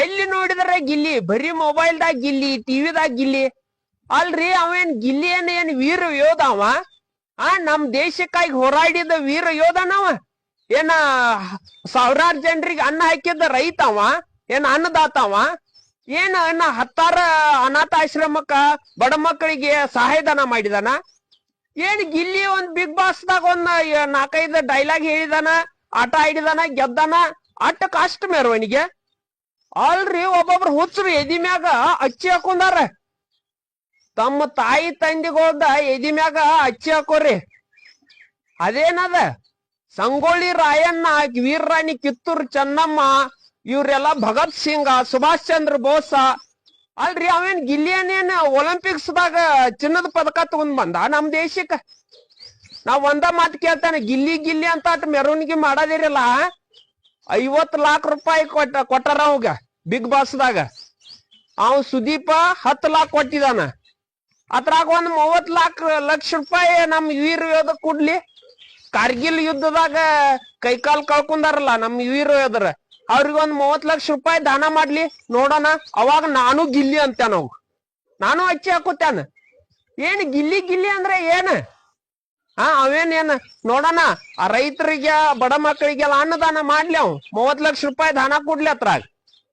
ಎಲ್ಲಿ ನೋಡಿದ್ರೆ ಗಿಲ್ಲಿ, ಬರೀ ಮೊಬೈಲ್ದಾಗ ಗಿಲ್ಲಿ, ಟಿವಿದಾಗ ಗಿಲ್ಲಿ. ಅಲ್ರಿ ಅವೇನ್ ಗಿಲ್ಲಿ ಏನ್ ವೀರ ಯೋಧ ಅವ? ನಮ್ ದೇಶಕ್ಕಾಗಿ ಹೋರಾಡಿದ ವೀರ ಯೋಧನವ? ಏನ ಸಾವಿರಾರು ಜನರಿಗೆ ಅನ್ನ ಹಾಕಿದ ರೈತವ? ಏನ ಅನ್ನದಾತವ? ಏನ ಹತ್ತಾರ ಅನಾಥಾಶ್ರಮಕ್ಕ ಬಡ ಮಕ್ಕಳಿಗೆ ಸಹಾಯಧನ ಮಾಡಿದಾನ? ಏನ್ ಗಿಲ್ಲಿ ಒಂದ್ ಬಿಗ್ ಬಾಸ್ ದಾಗ ಒಂದ್ 4-5 ಡೈಲಾಗ್ ಹೇಳಿದಾನ, ಆಟ ಆಡಿದಾನ, ಗೆದ್ದಾನ, ಅಟ್ಟ ಕಷ್ಟ ಮೆರವಣಿಗೆ. ಅಲ್ರಿ ಒಬ್ಬೊಬ್ರು ಹುಚ್ಚರು ಎದಿ ಮ್ಯಾಗ ಅಚ್ಚಿ ಹಾಕೊಂಡಾರ. ತಮ್ಮ ತಾಯಿ ತಂದಿಗೋದ ಎದಿ ಮ್ಯಾಗ ಅಚ್ಚಿ ಹಾಕೋರಿ. ಅದೇನದ? ಸಂಗೊಳ್ಳಿ ರಾಯಣ್ಣ, ವೀರರಾಣಿ ಕಿತ್ತೂರು ಚೆನ್ನಮ್ಮ, ಇವ್ರೆಲ್ಲ ಭಗತ್ ಸಿಂಗ, ಸುಭಾಷ್ ಚಂದ್ರ ಬೋಸ. ಅಲ್ರಿ ಅವೇನ್ ಗಿಲ್ಲಿಯನೇನ್ ಒಲಿಂಪಿಕ್ಸ್ ದಾಗ ಚಿನ್ನದ ಪದಕ ತಗೊಂಡ್ ಬಂದ ನಮ್ ದೇಶಕ್ಕ? ನಾವ್ ಒಂದ ಮಾತು ಕೇಳ್ತಾನೆ, ಗಿಲ್ಲಿ ಗಿಲ್ಲಿ ಅಂತ ಅಟ್ ಮೆರವಣಿಗೆ ಮಾಡೋದಿರಲ್ಲ. 50 ಲಕ್ಷ ರೂಪಾಯಿ ಕೊಟ್ಟಾರ ಅವಾಗ ಬಿಗ್ ಬಾಸ್ ದಾಗ. ಅವ್ ಸುದೀಪ 10 ಲಕ್ಷ ಕೊಟ್ಟಿದಾನ. ಅದ್ರಾಗ ಒಂದ್ 30 ಲಕ್ಷ ರೂಪಾಯಿ ನಮ್ ವೀರ ಯೋಧ ಕೊಡ್ಲಿ. ಕಾರ್ಗಿಲ್ ಯುದ್ಧದಾಗ ಕೈಕಾಲ್ ಕಳ್ಕೊಂಡಾರಲ್ಲ ನಮ್ ವೀರ ಯೋಧರ, ಅವ್ರಿಗೆ ಒಂದ್ 30 ಲಕ್ಷ ರೂಪಾಯಿ ದಾನ ಮಾಡ್ಲಿ ನೋಡೋಣ. ಅವಾಗ ನಾನು ಗಿಲ್ಲಿ ಅಂತ ನಾವು ನಾನು ಅಚ್ಚಿ ಹಾಕುತ್ತಾನ. ಏನ್ ಗಿಲ್ಲಿ ಗಿಲ್ಲಿ ಅಂದ್ರೆ ಏನ್? ಅವೇನೇನ್ ನೋಡೋಣ, ಆ ರೈತರಿಗೆ ಬಡ ಮಕ್ಕಳಿಗೆಲ್ಲ ಅನ್ನದಾನ ಮಾಡ್ಲಿ. ಅವ್ 30 ಲಕ್ಷ ರೂಪಾಯಿ ದಾನ ಕೊಡ್ಲಿ ಅತ್ರಾಗ.